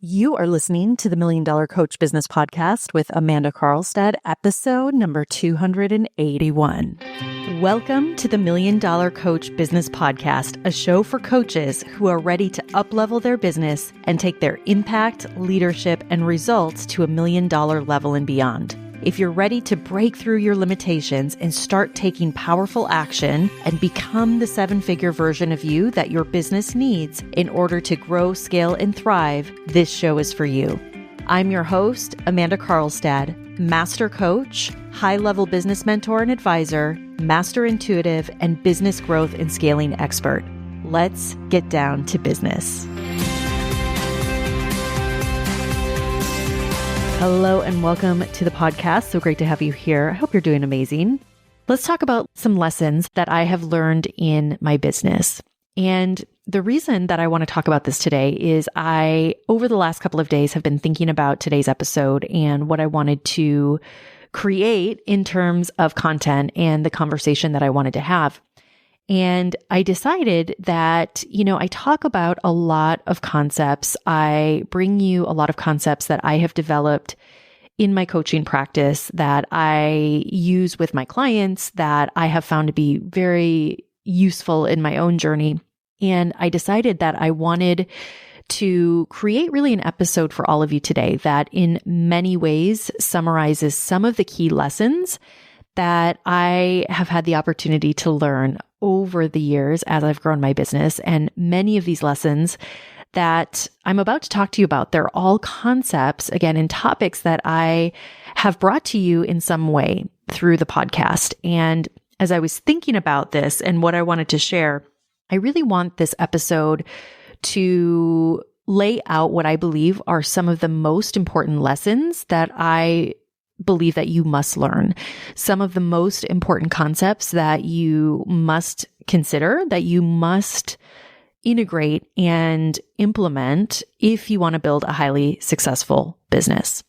You are listening to the Million Dollar Coach Business Podcast with Amanda Karlstad, episode number 281. Welcome to the Million Dollar Coach Business Podcast, a show for coaches who are ready to up-level their business and take their impact, leadership, and results to $1 million level and beyond. If you're ready to break through your limitations and start taking powerful action and become the seven-figure version of you that your business needs in order to grow, scale, and thrive, this show is for you. I'm your host, Amanda Karlstad, master coach, high-level business mentor and advisor, master intuitive, and business growth and scaling expert. Let's get down to business. Hello and welcome to the podcast. So great to have you here. I hope you're doing amazing. Let's talk about some lessons that I have learned in my business. And the reason that I want to talk about this today is over the last couple of days, have been thinking about today's episode and what I wanted to create in terms of content and the conversation that I wanted to have. And I decided that, I talk about a lot of concepts. I bring you a lot of concepts that I have developed in my coaching practice that I use with my clients that I have found to be very useful in my own journey. And I decided that I wanted to create really an episode for all of you today that in many ways summarizes some of the key lessons that I have had the opportunity to learn over the years as I've grown my business. And many of these lessons that I'm about to talk to you about, they're all concepts, again, and topics that I have brought to you in some way through the podcast. And as I was thinking about this and what I wanted to share, I really want this episode to lay out what I believe are some of the most important lessons that I believe that you must learn, some of the most important concepts that you must consider, that you must integrate and implement if you want to build a highly successful business.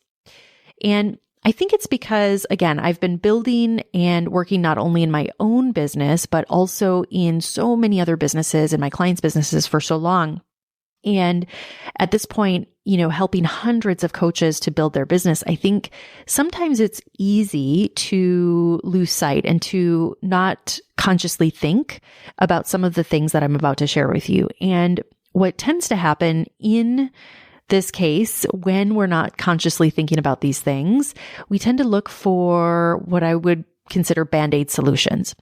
And I think it's because, again, I've been building and working not only in my own business, but also in so many other businesses and my clients' businesses for so long. And at this point, helping hundreds of coaches to build their business, I think sometimes it's easy to lose sight and to not consciously think about some of the things that I'm about to share with you. And what tends to happen in this case, when we're not consciously thinking about these things, we tend to look for what I would consider Band-Aid solutions.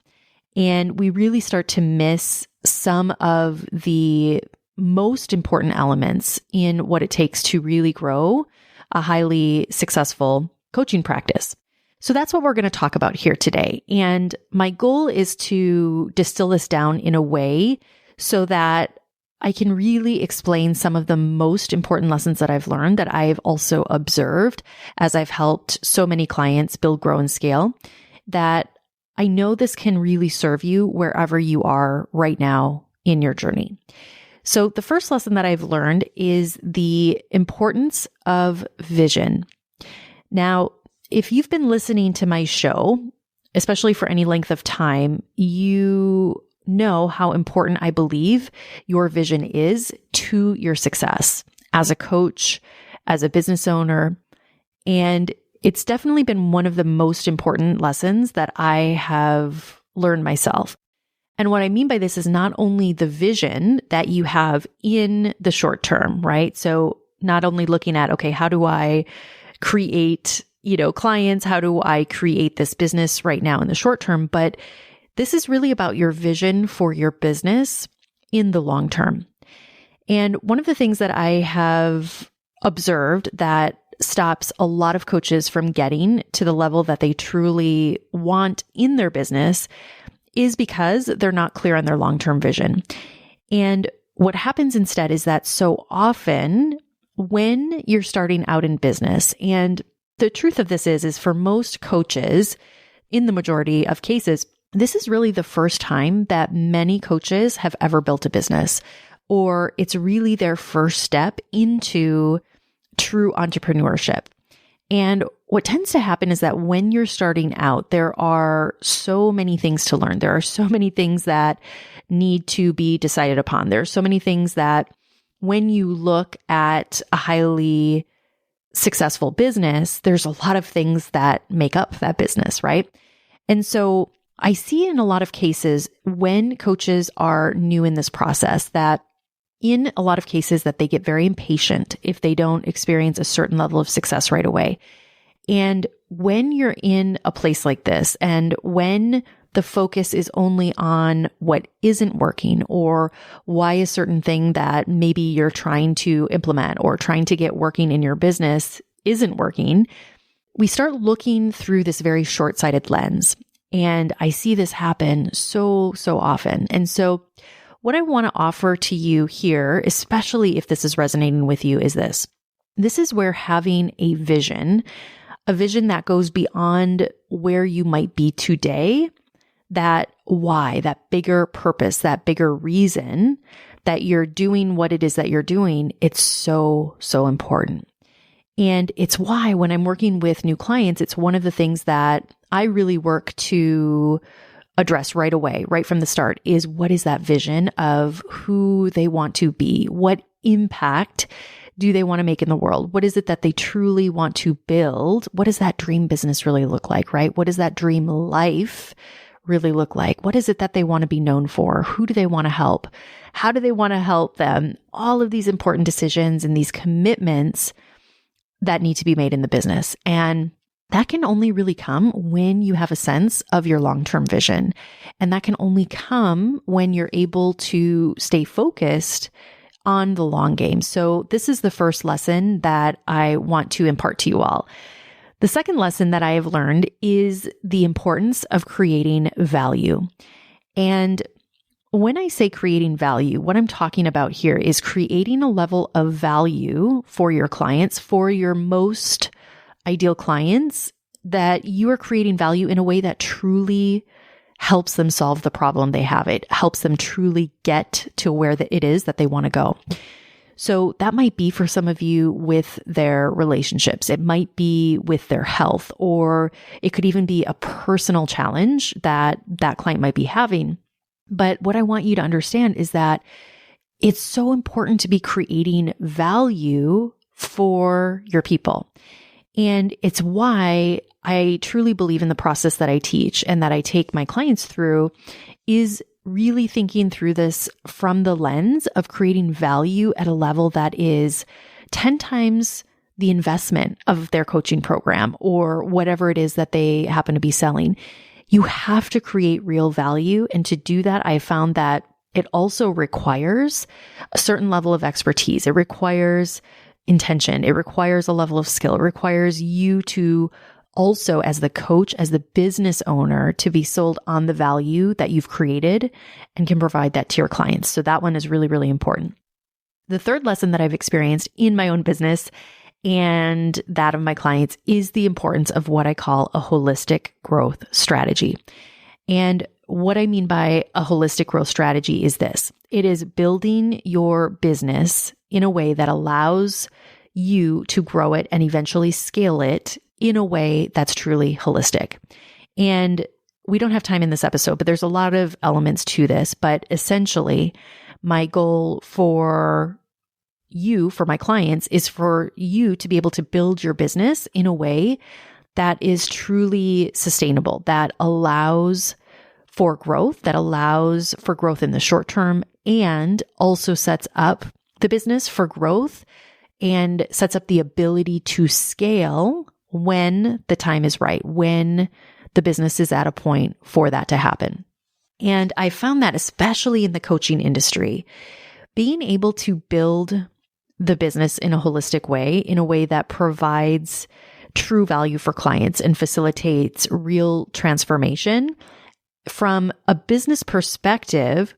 And we really start to miss some of the most important elements in what it takes to really grow a highly successful coaching practice. So that's what we're going to talk about here today. And my goal is to distill this down in a way so that I can really explain some of the most important lessons that I've learned that I've also observed as I've helped so many clients build, grow, and scale, that I know this can really serve you wherever you are right now in your journey. So the first lesson that I've learned is the importance of vision. Now, if you've been listening to my show, especially for any length of time, you know how important I believe your vision is to your success as a coach, as a business owner. And it's definitely been one of the most important lessons that I have learned myself. And what I mean by this is not only the vision that you have in the short term, right? So not only looking at, okay, how do I create, clients? How do I create this business right now in the short term? But this is really about your vision for your business in the long term. And one of the things that I have observed that stops a lot of coaches from getting to the level that they truly want in their business is because they're not clear on their long-term vision. And what happens instead is that so often when you're starting out in business, and the truth of this is for most coaches, in the majority of cases, this is really the first time that many coaches have ever built a business, or it's really their first step into true entrepreneurship. And what tends to happen is that when you're starting out, there are so many things to learn. There are so many things that need to be decided upon. There are so many things that when you look at a highly successful business, there's a lot of things that make up that business, right? And so I see in a lot of cases when coaches are new in this process that in a lot of cases that they get very impatient if they don't experience a certain level of success right away. And when you're in a place like this, and when the focus is only on what isn't working or why a certain thing that maybe you're trying to implement or trying to get working in your business isn't working, we start looking through this very short-sighted lens. And I see this happen so often. And so what I want to offer to you here, especially if this is resonating with you, is this. This is where having a vision that goes beyond where you might be today, that why, that bigger purpose, that bigger reason that you're doing what it is that you're doing, it's so important. And it's why when I'm working with new clients, it's one of the things that I really work to address right away, right from the start, is what is that vision of who they want to be? What impact do they want to make in the world? What is it that they truly want to build? What does that dream business really look like, right? What does that dream life really look like? What is it that they want to be known for? Who do they want to help? How do they want to help them? All of these important decisions and these commitments that need to be made in the business. And that can only really come when you have a sense of your long-term vision. And that can only come when you're able to stay focused on the long game. So this is the first lesson that I want to impart to you all. The second lesson that I have learned is the importance of creating value. And when I say creating value, what I'm talking about here is creating a level of value for your clients, for your most ideal clients, that you are creating value in a way that truly helps them solve the problem they have. It helps them truly get to where it is that they want to go. So that might be for some of you with their relationships. It might be with their health, or it could even be a personal challenge that that client might be having. But what I want you to understand is that it's so important to be creating value for your people. And it's why I truly believe in the process that I teach and that I take my clients through is really thinking through this from the lens of creating value at a level that is 10 times the investment of their coaching program or whatever it is that they happen to be selling. You have to create real value. And to do that, I found that it also requires a certain level of expertise. It requires intention. It requires a level of skill. It requires you to also, as the coach, as the business owner, to be sold on the value that you've created and can provide that to your clients. So that one is really important. The third lesson that I've experienced in my own business and that of my clients is the importance of what I call a holistic growth strategy. And what I mean by a holistic growth strategy is this. It is building your business in a way that allows you to grow it and eventually scale it in a way that's truly holistic. And we don't have time in this episode, but there's a lot of elements to this. But essentially, my goal for you, for my clients, is for you to be able to build your business in a way that is truly sustainable, that allows for growth, that allows for growth in the short term, and also sets up the business for growth and sets up the ability to scale when the time is right, when the business is at a point for that to happen. And I found that especially in the coaching industry, being able to build the business in a holistic way, in a way that provides true value for clients and facilitates real transformation from a business perspective,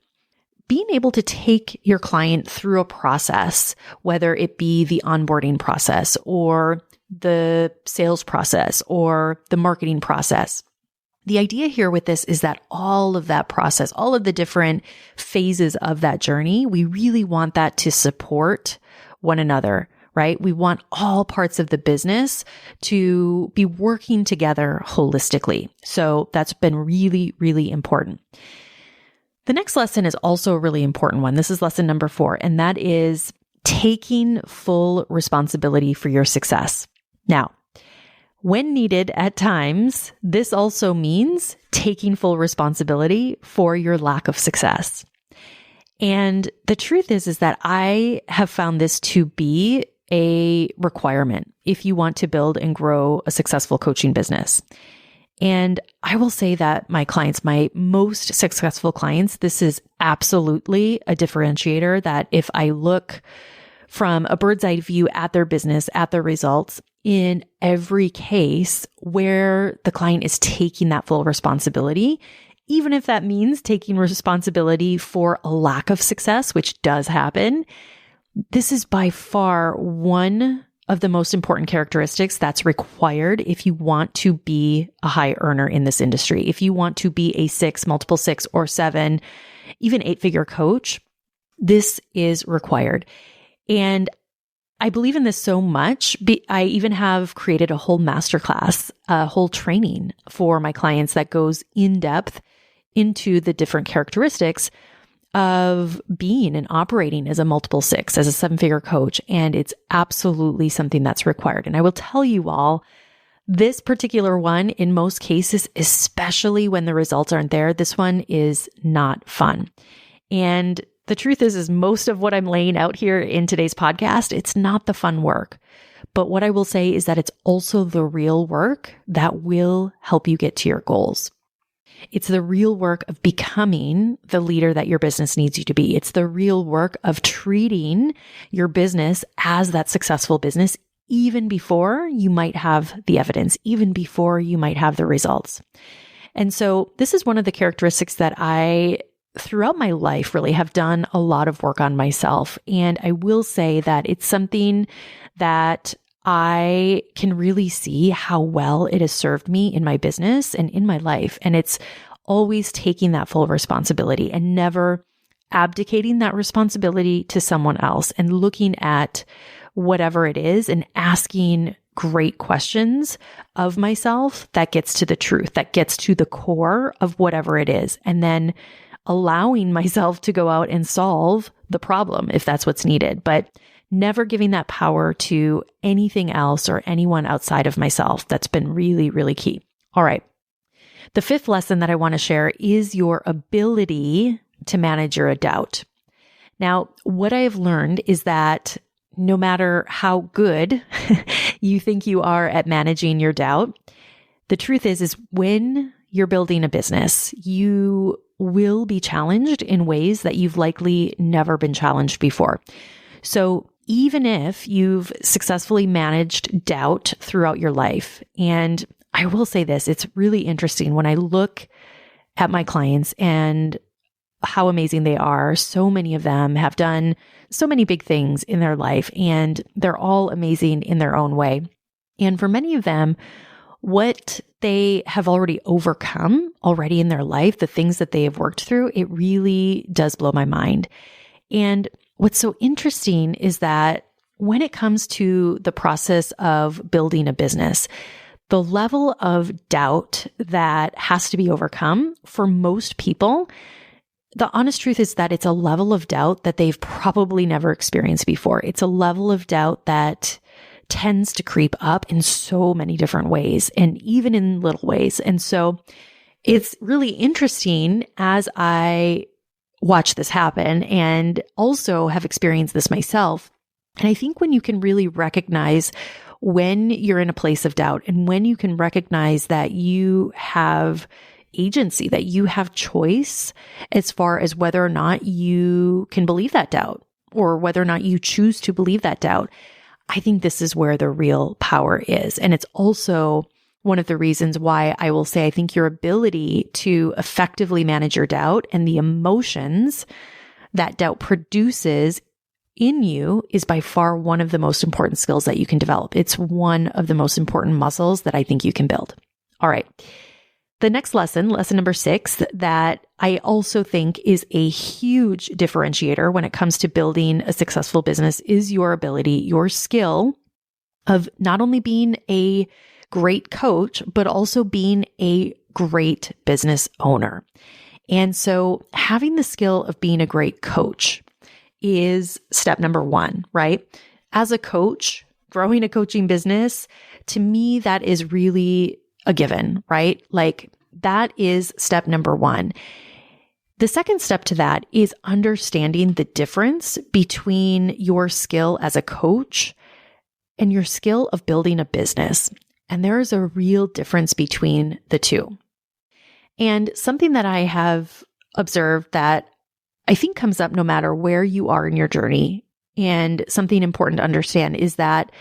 being able to take your client through a process, whether it be the onboarding process or the sales process or the marketing process. The idea here with this is that all of that process, all of the different phases of that journey, we really want that to support one another, right? We want all parts of the business to be working together holistically. So that's been really important. The next lesson is also a really important one. This is lesson number 4, and that is taking full responsibility for your success. Now, when needed at times, this also means taking full responsibility for your lack of success. And the truth is that I have found this to be a requirement if you want to build and grow a successful coaching business. And I will say that my clients, my most successful clients, this is absolutely a differentiator that if I look from a bird's eye view at their business, at their results, in every case where the client is taking that full responsibility, even if that means taking responsibility for a lack of success, which does happen, this is by far one of the most important characteristics that's required if you want to be a high earner in this industry. If you want to be a 6, multiple 6 or 7, even 8-figure coach, this is required. And I believe in this so much. I even have created a whole masterclass, a whole training for my clients that goes in depth into the different characteristics of being and operating as a multiple 6, as a 7-figure coach. And it's absolutely something that's required. And I will tell you all, this particular one, in most cases, especially when the results aren't there, this one is not fun. And the truth is most of what I'm laying out here in today's podcast, it's not the fun work. But what I will say is that it's also the real work that will help you get to your goals. It's the real work of becoming the leader that your business needs you to be. It's the real work of treating your business as that successful business, even before you might have the evidence, even before you might have the results. And so this is one of the characteristics that I, throughout my life, really have done a lot of work on myself. And I will say that it's something that I can really see how well it has served me in my business and in my life. And it's always taking that full responsibility and never abdicating that responsibility to someone else and looking at whatever it is and asking great questions of myself that gets to the truth, that gets to the core of whatever it is. And then allowing myself to go out and solve the problem if that's what's needed, but never giving that power to anything else or anyone outside of myself. That's been really, really key. All right. The 5th lesson that I want to share is your ability to manage your doubt. Now, what I have learned is that no matter how good you think you are at managing your doubt, the truth is when you're building a business, you will be challenged in ways that you've likely never been challenged before. So even if you've successfully managed doubt throughout your life, and I will say this, it's really interesting when I look at my clients and how amazing they are. So many of them have done so many big things in their life, and they're all amazing in their own way. And for many of them, what they have already overcome already in their life, the things that they have worked through, it really does blow my mind. And what's so interesting is that when it comes to the process of building a business, the level of doubt that has to be overcome for most people, the honest truth is that it's a level of doubt that they've probably never experienced before. It's a level of doubt that tends to creep up in so many different ways and even in little ways. And so it's really interesting as I watch this happen and also have experienced this myself. And I think when you can really recognize when you're in a place of doubt and when you can recognize that you have agency, that you have choice as far as whether or not you can believe that doubt or whether or not you choose to believe that doubt, I think this is where the real power is. And it's also one of the reasons why I will say I think your ability to effectively manage your doubt and the emotions that doubt produces in you is by far one of the most important skills that you can develop. It's one of the most important muscles that I think you can build. All right. The next lesson, lesson number 6, that I also think is a huge differentiator when it comes to building a successful business is your ability, your skill of not only being a great coach, but also being a great business owner. And so having the skill of being a great coach is step number one, right? As a coach, growing a coaching business, to me, that is really a given, right? Like that is step number one. The second step to that is understanding the difference between your skill as a coach and your skill of building a business. And there is a real difference between the two. And something that I have observed that I think comes up no matter where you are in your journey, and something important to understand is that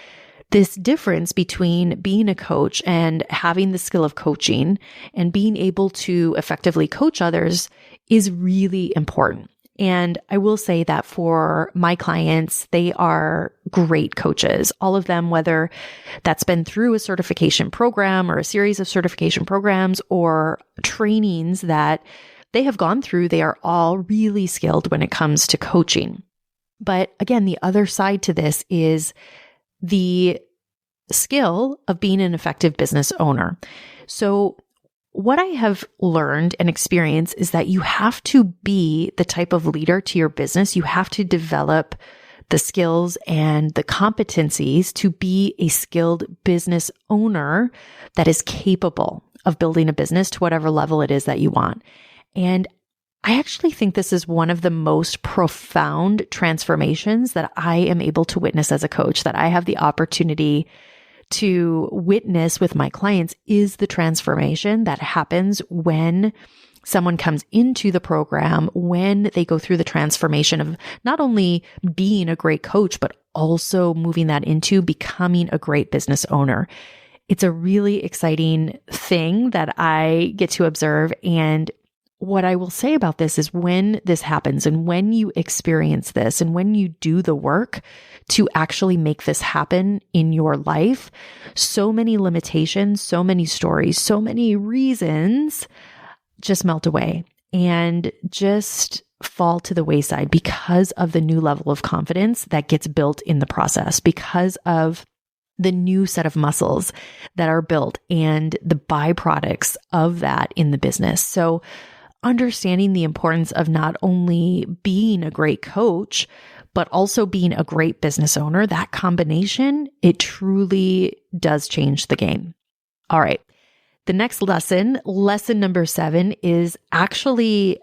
this difference between being a coach and having the skill of coaching and being able to effectively coach others is really important. And I will say that for my clients, they are great coaches. All of them, whether that's been through a certification program or a series of certification programs or trainings that they have gone through, they are all really skilled when it comes to coaching. But again, the other side to this is the skill of being an effective business owner. So what I have learned and experienced is that you have to be the type of leader to your business. You have to develop the skills and the competencies to be a skilled business owner that is capable of building a business to whatever level it is that you want. And I actually think this is one of the most profound transformations that I am able to witness as a coach, that I have the opportunity to witness with my clients, is the transformation that happens when someone comes into the program, when they go through the transformation of not only being a great coach, but also moving that into becoming a great business owner. It's a really exciting thing that I get to observe. And what I will say about this is when this happens and when you experience this and when you do the work to actually make this happen in your life, so many limitations, so many stories, so many reasons just melt away and just fall to the wayside because of the new level of confidence that gets built in the process, because of the new set of muscles that are built and the byproducts of that in the business. So understanding the importance of not only being a great coach, but also being a great business owner, that combination, it truly does change the game. All right. The next lesson number 7, is actually,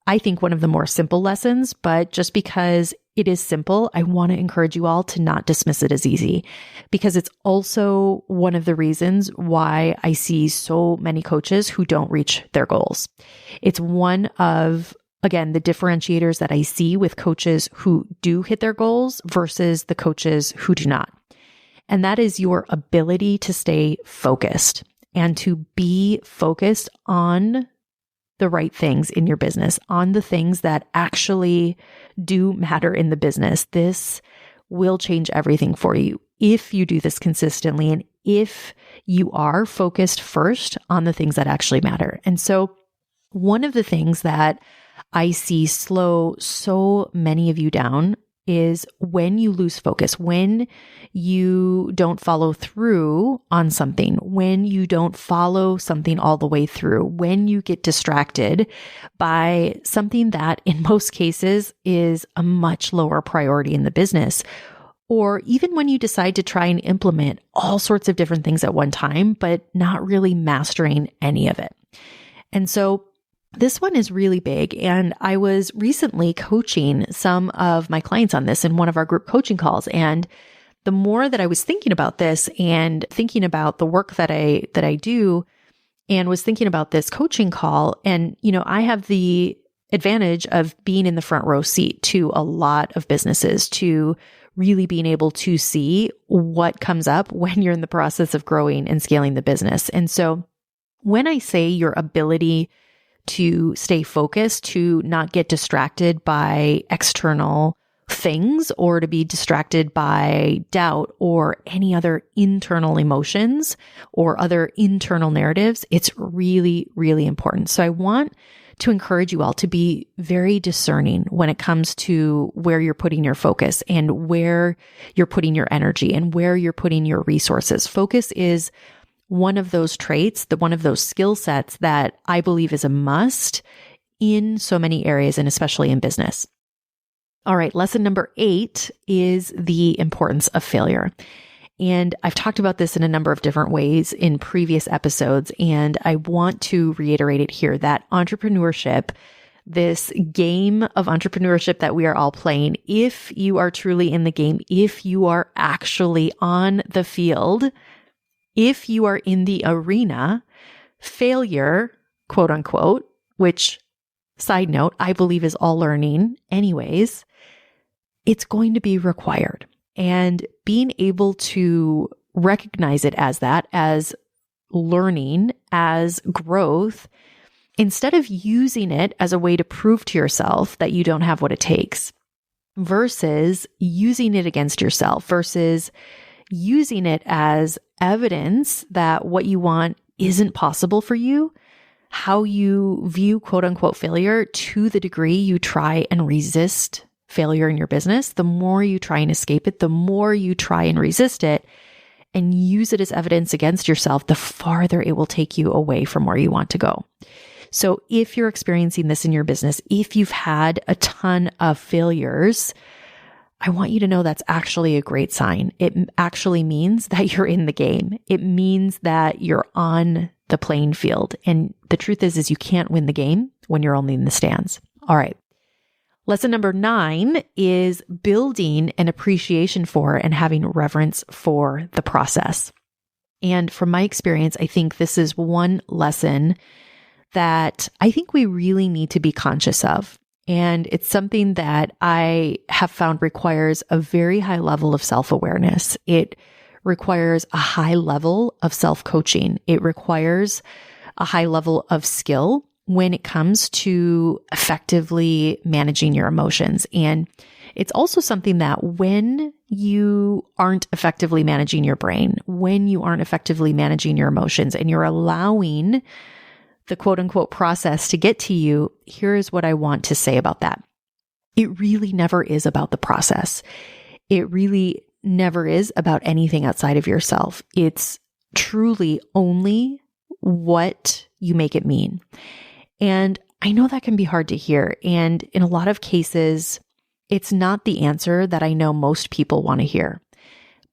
I think, one of the more simple lessons, but just because it is simple, I want to encourage you all to not dismiss it as easy, because it's also one of the reasons why I see so many coaches who don't reach their goals. It's one of, again, the differentiators that I see with coaches who do hit their goals versus the coaches who do not. And that is your ability to stay focused and to be focused on the right things in your business, on the things that actually do matter in the business. This will change everything for you if you do this consistently and if you are focused first on the things that actually matter. And so one of the things that I see slow so many of you down is when you lose focus, when you don't follow through on something, when you don't follow something all the way through, when you get distracted by something that in most cases is a much lower priority in the business, or even when you decide to try and implement all sorts of different things at one time, but not really mastering any of it. And so this one is really big. And I was recently coaching some of my clients on this in one of our group coaching calls. And the more that I was thinking about this and thinking about the work that I do and was thinking about this coaching call, and, I have the advantage of being in the front row seat to a lot of businesses, to really being able to see what comes up when you're in the process of growing and scaling the business. And so when I say your ability to stay focused, to not get distracted by external things or to be distracted by doubt or any other internal emotions or other internal narratives, it's really, really important. So I want to encourage you all to be very discerning when it comes to where you're putting your focus and where you're putting your energy and where you're putting your resources. Focus is one of those traits, one of those skill sets that I believe is a must in so many areas and especially in business. All right, lesson number 8 is the importance of failure. And I've talked about this in a number of different ways in previous episodes, and I want to reiterate it here that entrepreneurship, this game of entrepreneurship that we are all playing, if you are truly in the game, if you are actually on the field, if you are in the arena, failure, quote unquote, which, side note, I believe is all learning anyways, it's going to be required. And being able to recognize it as that, as learning, as growth, instead of using it as a way to prove to yourself that you don't have what it takes, versus using it against yourself, versus using it as evidence that what you want isn't possible for you, how you view quote unquote failure, to the degree you try and resist failure in your business, the more you try and escape it, the more you try and resist it and use it as evidence against yourself, the farther it will take you away from where you want to go. So if you're experiencing this in your business, if you've had a ton of failures, I want you to know that's actually a great sign. It actually means that you're in the game. It means that you're on the playing field. And the truth is you can't win the game when you're only in the stands. All right. Lesson number 9 is building an appreciation for and having reverence for the process. And from my experience, I think this is one lesson that I think we really need to be conscious of. And it's something that I have found requires a very high level of self-awareness. It requires a high level of self-coaching. It requires a high level of skill when it comes to effectively managing your emotions. And it's also something that when you aren't effectively managing your brain, when you aren't effectively managing your emotions, and you're allowing the quote unquote process to get to you, here's what I want to say about that. It really never is about the process. It really never is about anything outside of yourself. It's truly only what you make it mean. And I know that can be hard to hear. And in a lot of cases, it's not the answer that I know most people want to hear.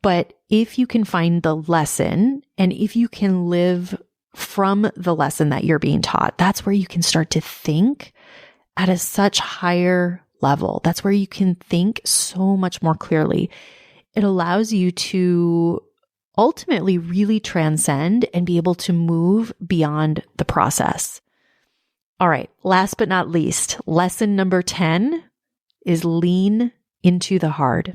But if you can find the lesson, and if you can live from the lesson that you're being taught, that's where you can start to think at a such higher level. That's where you can think so much more clearly. It allows you to ultimately really transcend and be able to move beyond the process. All right, last but not least, lesson number 10 is lean into the hard.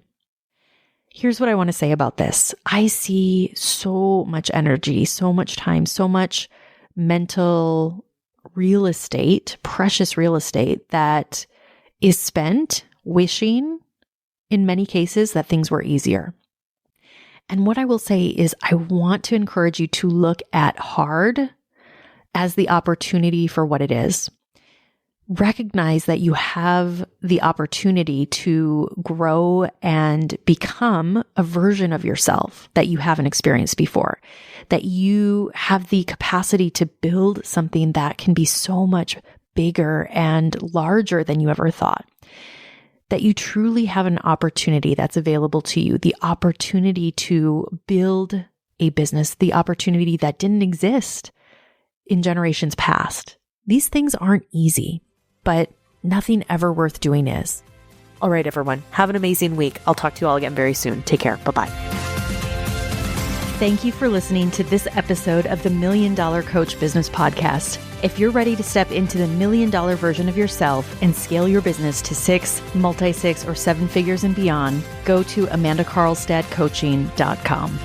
Here's what I want to say about this. I see so much energy, so much time, so much mental real estate, precious real estate that is spent wishing, in many cases, that things were easier. And what I will say is I want to encourage you to look at hard as the opportunity for what it is. Recognize that you have the opportunity to grow and become a version of yourself that you haven't experienced before, that you have the capacity to build something that can be so much bigger and larger than you ever thought, that you truly have an opportunity that's available to you, the opportunity to build a business, the opportunity that didn't exist in generations past. These things aren't easy, but nothing ever worth doing is. All right, everyone, have an amazing week. I'll talk to you all again very soon. Take care. Bye-bye. Thank you for listening to this episode of the $1 Million Coach Business Podcast. If you're ready to step into the $1 million version of yourself and scale your business to 6, multi-6, or 7 figures and beyond, go to amandakarlstadcoaching.com.